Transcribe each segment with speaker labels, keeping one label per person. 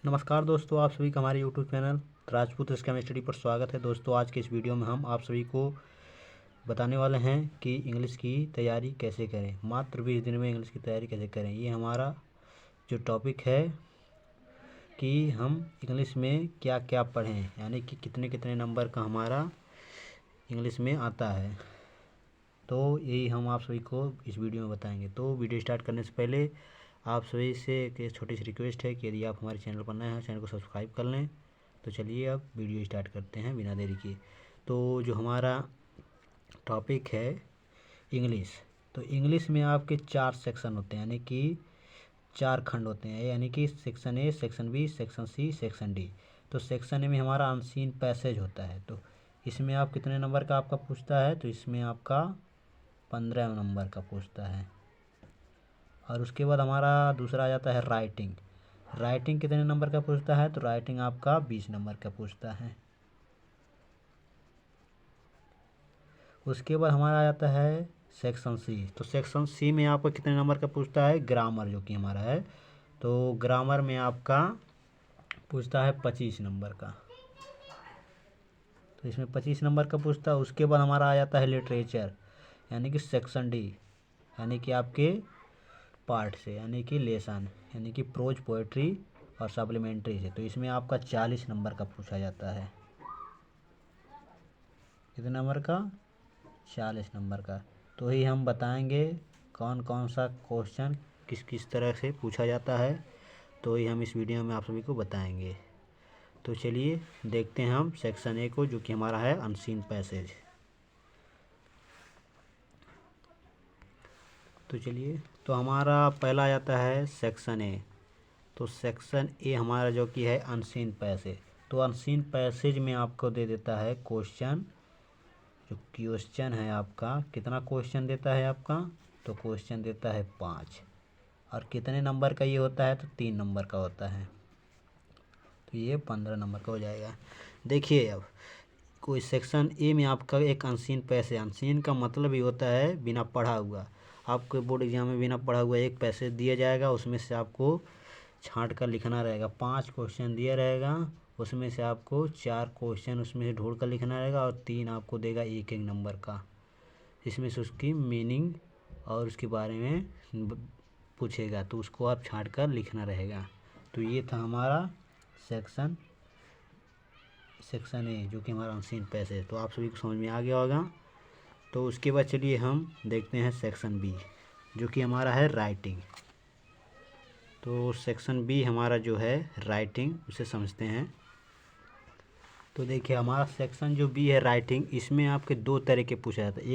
Speaker 1: नमस्कार दोस्तों, आप सभी का हमारे यूट्यूब चैनल राजपूत केमिस्ट्री पर स्वागत है। दोस्तों, आज के इस वीडियो में हम आप सभी को बताने वाले हैं कि इंग्लिश की तैयारी कैसे करें। मात्र 20 दिन में इंग्लिश की तैयारी कैसे करें, ये हमारा जो टॉपिक है कि हम इंग्लिश में क्या क्या पढ़ें, यानी कि कितने कितने नंबर का हमारा इंग्लिश में आता है। तो यही हम आप सभी को इस वीडियो में बताएंगे। तो वीडियो स्टार्ट करने से पहले आप सभी से एक छोटी सी रिक्वेस्ट है कि यदि आप हमारे चैनल पर नए हैं, चैनल को सब्सक्राइब कर लें। तो चलिए अब वीडियो स्टार्ट करते हैं बिना देरी के। तो जो हमारा टॉपिक है इंग्लिश, तो इंग्लिश में आपके 4 सेक्शन होते हैं, यानी कि 4 खंड होते हैं, यानी कि section A, section B, section C, section D. तो सेक्शन ए में हमारा अनसीन पैसेज होता है। तो इसमें आप कितने नंबर का आपका पूछता है, तो इसमें आपका 15 नंबर का पूछता है। और उसके बाद हमारा दूसरा आ जाता है राइटिंग। राइटिंग कितने नंबर का पूछता है, तो राइटिंग आपका 20 नंबर का पूछता है। उसके बाद हमारा आ जाता है सेक्शन सी। तो सेक्शन सी में आपका कितने नंबर का पूछता है, ग्रामर जो कि हमारा है। तो ग्रामर में आपका पूछता है 25 नंबर का। तो इसमें 25 नंबर का पूछता है। उसके बाद हमारा आ जाता है लिटरेचर, यानी कि सेक्शन डी, यानी कि आपके पार्ट से, यानी कि लेसन, यानी कि प्रोज, पोएट्री और सप्लीमेंट्री से। तो इसमें आपका 40 नंबर का पूछा जाता है। कितने नंबर का, 40 नंबर का। तो ही हम बताएंगे कौन कौन सा क्वेश्चन किस किस तरह से पूछा जाता है। तो ये हम इस वीडियो में आप सभी को बताएंगे। तो चलिए देखते हैं हम सेक्शन ए को, जो कि हमारा है अनसीन पैसेज। तो चलिए, तो हमारा पहला आ जाता है सेक्शन ए। तो सेक्शन ए हमारा जो कि है अनसीन पैसेज। तो अनसीन पैसेज में आपको दे देता है क्वेश्चन, जो क्वेश्चन है आपका कितना क्वेश्चन देता है आपका, तो क्वेश्चन देता है 5। और कितने नंबर का ये होता है, तो 3 नंबर का होता है। तो ये 15 नंबर का हो जाएगा। देखिए, अब कोई सेक्शन ए में आपका एक अनसीन पैसेज, अनसीन का मतलब ही होता है बिना पढ़ा हुआ। आपको बोर्ड एग्जाम में बिना पढ़ा हुआ एक पैसेज दिया जाएगा, उसमें से आपको छांट कर लिखना रहेगा। 5 क्वेश्चन दिया रहेगा, उसमें से आपको 4 क्वेश्चन उसमें से ढूंढ कर लिखना रहेगा और 3 आपको देगा एक एक नंबर का। इसमें से उसकी मीनिंग और उसके बारे में पूछेगा, तो उसको आप छांट कर लिखना रहेगा। तो ये था हमारा सेक्शन ए, जो कि हमारा अनसीन पैसेज। तो आप सभी को समझ में आ गया होगा। तो उसके बाद चलिए हम देखते हैं सेक्शन बी, जो कि हमारा है राइटिंग। तो सेक्शन बी हमारा जो है राइटिंग, उसे समझते हैं। तो देखिए, हमारा सेक्शन जो बी है राइटिंग, इसमें आपके 2 तरह के पूछा जाता है।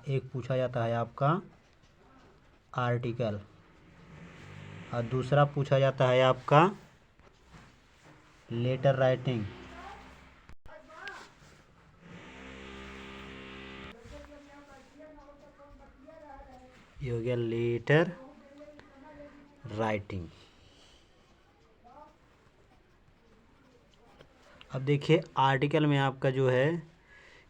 Speaker 1: एक पूछा जाता है आपका आर्टिकल, और दूसरा पूछा जाता है आपका लेटर राइटिंग। ये हो गया लेटर राइटिंग। अब देखिए, आर्टिकल में आपका जो है,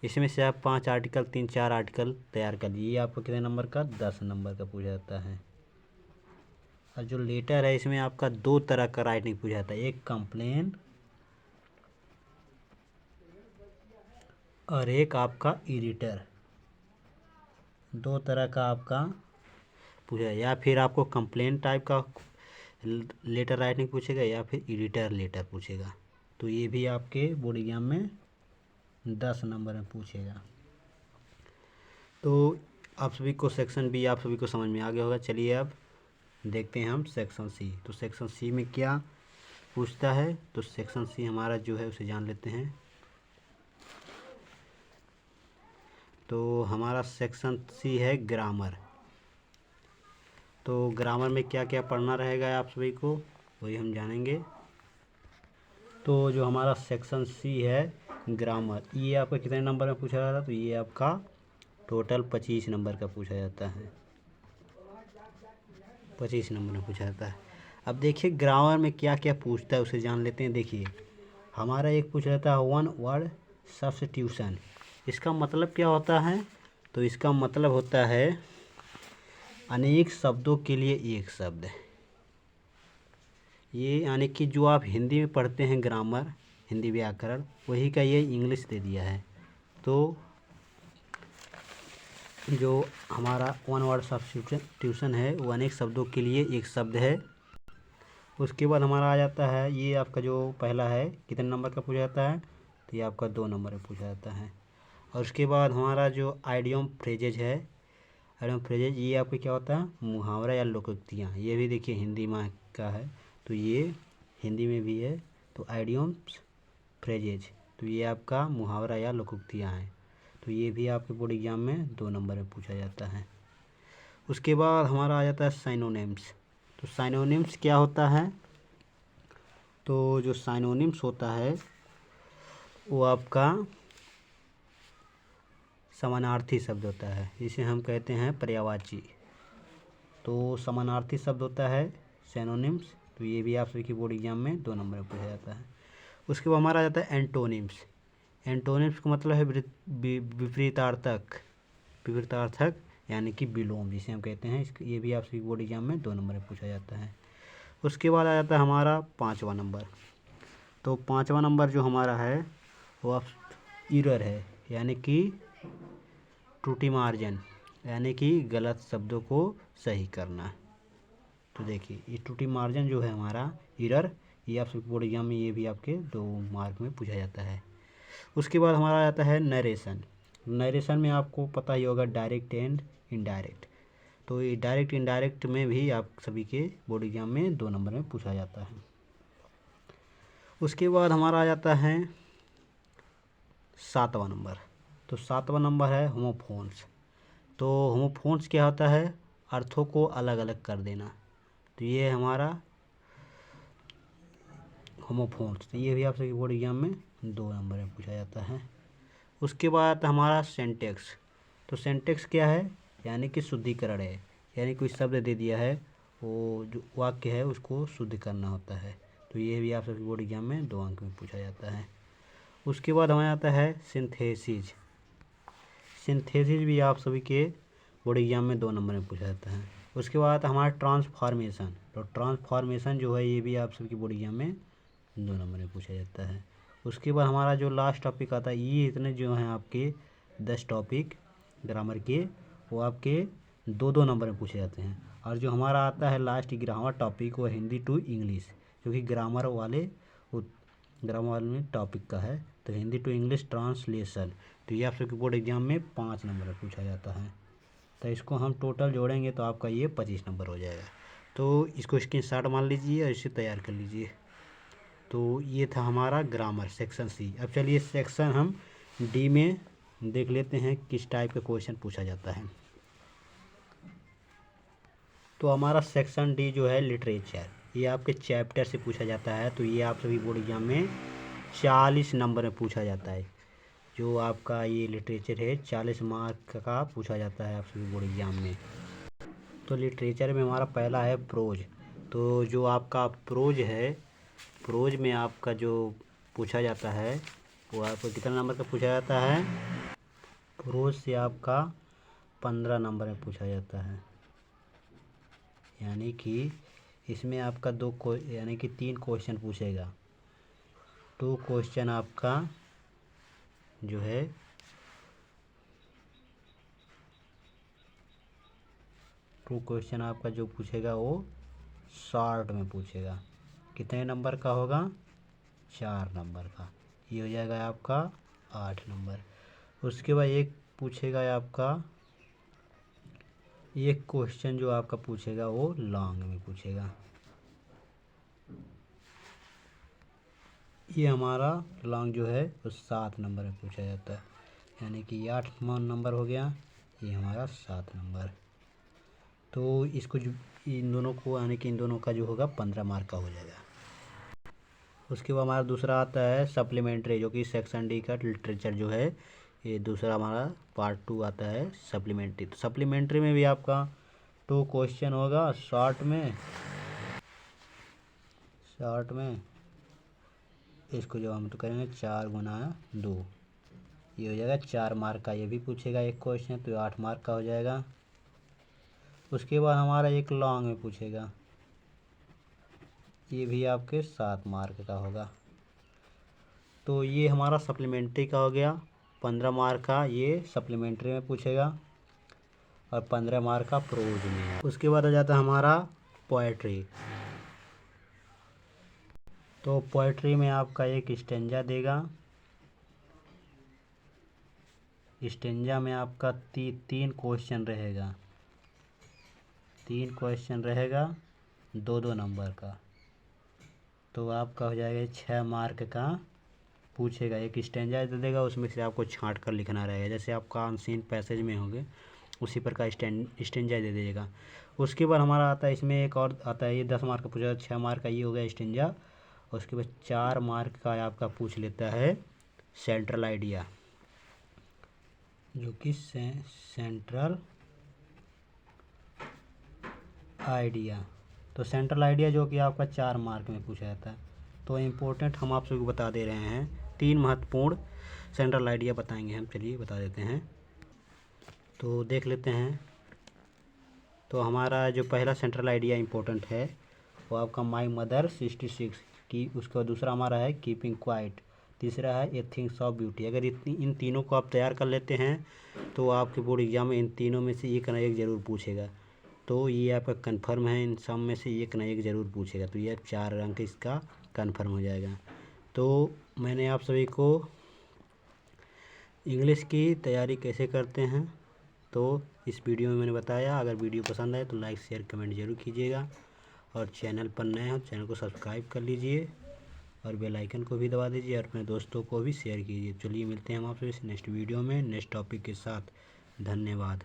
Speaker 1: इसमें से आप 5 आर्टिकल, 3-4 आर्टिकल तैयार कर लीजिए। आपको कितने नंबर का, 10 नंबर का पूछा जाता है। और जो लेटर है, इसमें आपका 2 तरह का राइटिंग पूछा जाता है, एक कंप्लेन और एक आपका एडिटर। 2 तरह का आपका पूछा, या फिर आपको कंप्लेन टाइप का लेटर राइटिंग पूछेगा, या फिर एडिटर लेटर पूछेगा। तो ये भी आपके बोर्ड एग्जाम में 10 नंबर में पूछेगा। तो आप सभी को सेक्शन बी आप सभी को समझ में आ गया होगा। चलिए अब देखते हैं हम सेक्शन सी। तो सेक्शन सी में क्या पूछता है, तो सेक्शन सी हमारा जो है उसे जान लेते हैं। तो हमारा सेक्शन सी है ग्रामर। तो ग्रामर में क्या क्या पढ़ना रहेगा आप सभी को, वही हम जानेंगे। तो जो हमारा सेक्शन सी है ग्रामर, ये आपका कितने नंबर में पूछा जाता है, तो ये आपका टोटल 25 नंबर का पूछा जाता है। 25 नंबर में पूछा जाता है। अब देखिए, ग्रामर में क्या क्या पूछता है उसे जान लेते हैं। देखिए, हमारा एक पूछा जाता है 1 वर्ड सब्स्टिट्यूशन। इसका मतलब क्या होता है, तो इसका मतलब होता है अनेक शब्दों के लिए एक शब्द। ये यानी कि जो आप हिंदी में पढ़ते हैं ग्रामर, हिंदी व्याकरण, वही का ये इंग्लिश दे दिया है। तो जो हमारा वन वर्ड सब्स्टिट्यूशन है वो अनेक शब्दों के लिए एक शब्द है। उसके बाद हमारा आ जाता है, ये आपका जो पहला है कितने नंबर का पूछा जाता है, तो ये आपका 2 नंबर में पूछा जाता है। और उसके बाद हमारा जो आइडियम फ्रेजेज है, आइडियम फ्रेजेज ये आपके क्या होता है, मुहावरा या लोकोक्तियाँ। ये भी देखिए हिंदी में का है, तो ये हिंदी में भी है। तो आइडियम्स फ्रेजेज, तो ये आपका मुहावरा या लोकोक्तियाँ हैं। तो ये भी आपके बोर्ड एग्जाम में 2 नंबर में पूछा जाता है। उसके बाद हमारा आ जाता है साइनोनिम्स। तो साइनोनिम्स क्या होता है, तो जो साइनोनिम्स होता है वो आपका समानार्थी शब्द होता है, जिसे हम कहते हैं पर्यायवाची। तो समानार्थी शब्द होता है सिनोनिम्स। तो ये भी आप सभी की बोर्ड एग्जाम में 2 नंबर में पूछा जाता है। उसके बाद हमारा आ जाता है एंटोनिम्स। एंटोनिम्स का मतलब है विपरीतार्थक, विपरीतार्थक यानी कि विलोम जिसे हम कहते हैं। ये भी आप सभी बोर्ड एग्जाम में 2 नंबर में पूछा जाता है। उसके बाद आ जाता है हमारा 5वां नंबर। तो 5वां नंबर जो हमारा है वो आप इरर है, यानी कि त्रुटि मार्जन, यानी कि गलत शब्दों को सही करना। तो देखिए ये त्रुटि मार्जन जो है हमारा इरर, ये आप सबके बोर्ड एग्जाम में ये भी आपके 2 मार्क में पूछा जाता है। उसके बाद हमारा आ जाता है नरेशन। नरेशन में आपको पता ही होगा डायरेक्ट एंड इनडायरेक्ट। तो ये डायरेक्ट इनडायरेक्ट में भी आप सभी के बोर्ड एग्जाम में 2 नंबर में पूछा जाता है। उसके बाद हमारा आ जाता है 7वां नंबर। तो 7वां नंबर है होमोफोन्स। तो होमोफोन्स क्या होता है, अर्थों को अलग अलग कर देना। तो ये हमारा होमोफोन्स, तो ये भी आप सभी बोर्ड एग्जाम में 2 नंबर में पूछा जाता है। उसके बाद हमारा सेंटेक्स। तो सेंटेक्स क्या है, यानी कि शुद्धिकरण है, यानी कोई शब्द दे दिया है, वो जो वाक्य है उसको शुद्ध करना होता है। तो ये भी आप सभी बोर्ड एग्जाम में 2 अंक में पूछा जाता है। उसके बाद हमारा आता है सिंथेसिस। सिंथेसिस भी आप सभी के बोर्ड एग्जाम में 2 नंबर में पूछा जाता है। उसके बाद हमारा ट्रांसफॉर्मेशन। तो ट्रांसफॉर्मेशन जो है ये भी आप सभी के बोर्ड एग्जाम में 2 नंबर में पूछा जाता है। उसके बाद हमारा जो लास्ट टॉपिक आता है, ये इतने जो हैं आपके 10 टॉपिक ग्रामर के, वो आपके 2-2 नंबर में पूछे जाते हैं। और जो हमारा आता है लास्ट 11वां टॉपिक, वो हिंदी टू इंग्लिश, क्योंकि ग्रामर वाले में टॉपिक का है। तो हिंदी टू इंग्लिश ट्रांसलेशन, तो ये आप सबके बोर्ड एग्जाम में 5 नंबर में पूछा जाता है। तो इसको हम टोटल जोड़ेंगे तो आपका ये 25 नंबर हो जाएगा। तो इसको स्क्रीनशॉट मान लीजिए और इसे तैयार कर लीजिए। तो ये था हमारा ग्रामर सेक्शन सी। अब चलिए सेक्शन हम डी में देख लेते हैं किस टाइप का क्वेश्चन पूछा जाता है। तो हमारा सेक्शन डी जो है लिटरेचर, ये आपके चैप्टर से पूछा जाता है। तो ये आप सभी बोर्ड एग्जाम में 40 नंबर में पूछा जाता है। जो आपका ये लिटरेचर है 40 मार्क का पूछा जाता है आप सभी बोर्ड एग्जाम में। तो लिटरेचर में हमारा पहला है प्रोज। तो जो आपका प्रोज है, प्रोज में आपका जो पूछा जाता है वो आपको कितना नंबर का पूछा जाता है, प्रोज से आपका 15 नंबर में पूछा जाता है। यानी कि इसमें आपका यानी कि 3 क्वेश्चन पूछेगा। 2 क्वेश्चन आपका जो है आपका जो पूछेगा वो शॉर्ट में पूछेगा। कितने नंबर का होगा, 4 नंबर का। ये हो जाएगा आपका 8 नंबर। उसके बाद एक पूछेगा आपका, एक क्वेश्चन जो आपका पूछेगा वो लॉन्ग में पूछेगा। ये हमारा लॉन्ग जो है वो 7 नंबर में पूछा जाता है। यानी कि 8 नंबर हो गया, ये हमारा 7 नंबर। तो इसको जो इन दोनों को यानी कि इन दोनों का जो होगा 15 मार्क का हो जाएगा। उसके बाद हमारा दूसरा आता है सप्लीमेंट्री, जो कि सेक्शन डी का लिटरेचर जो है, ये दूसरा हमारा पार्ट 2 आता है सप्लीमेंट्री। तो सप्लीमेंट्री में भी आपका 2 क्वेश्चन होगा शॉर्ट में इसको जो हम तो करेंगे 4 गुना 2, ये हो जाएगा 4 मार्क का। ये भी पूछेगा एक क्वेश्चन, तो 8 मार्क का हो जाएगा। उसके बाद हमारा एक लॉन्ग में पूछेगा, ये भी आपके 7 मार्क का होगा। तो ये हमारा सप्लीमेंट्री का हो गया। 15 मार्क का ये सप्लीमेंट्री में पूछेगा और 15 मार्क का प्रोज में है। उसके बाद आ जाता है हमारा पोएट्री। तो पोएट्री में आपका एक स्टेंजा देगा। स्टेंजा में आपका 3 क्वेश्चन रहेगा। 3 क्वेश्चन रहेगा 2-2 नंबर का। तो आपका हो जाएगा 6 मार्क का पूछेगा। एक स्टेंजा दे देगा, उसमें से आपको छांट कर लिखना रहेगा। जैसे आपका अनसीन पैसेज में होंगे उसी प्रकार स्टेंजा दे दीजिएगा। उसके बाद हमारा आता है, इसमें एक और आता है, ये 10 मार्क का पूछा, 6 मार्क का ये हो गया स्टेंजा। उसके बाद 4 मार्क का आपका पूछ लेता है सेंट्रल आइडिया, जो कि सेंट्रल आइडिया। तो सेंट्रल आइडिया जो कि आपका 4 मार्क में पूछा जाता है। तो इम्पोर्टेंट हम आप सभी को बता दे रहे हैं, 3 महत्वपूर्ण सेंट्रल आइडिया बताएंगे हम। चलिए बता देते हैं, तो देख लेते हैं। तो हमारा जो पहला सेंट्रल आइडिया इम्पोर्टेंट है वो आपका माई मदर 66 की। उसका दूसरा हमारा है कीपिंग क्वाइट। तीसरा है ए थिंग्स ऑफ ब्यूटी। अगर इन तीनों को आप तैयार कर लेते हैं तो आपके बोर्ड एग्जाम में इन तीनों में से एक ना एक ज़रूर पूछेगा। तो ये आपका कन्फर्म है, इन सब में से एक ना एक ज़रूर पूछेगा। तो ये 4 अंक इसका कन्फर्म हो जाएगा। तो मैंने आप सभी को इंग्लिश की तैयारी कैसे करते हैं तो इस वीडियो में मैंने बताया। अगर वीडियो पसंद आए तो लाइक शेयर कमेंट जरूर कीजिएगा, और चैनल पर नए हो चैनल को सब्सक्राइब कर लीजिए और बेल आइकन को भी दबा दीजिए और अपने दोस्तों को भी शेयर कीजिए। चलिए मिलते हैं हम आपसे नेक्स्ट वीडियो में नेक्स्ट टॉपिक के साथ। धन्यवाद।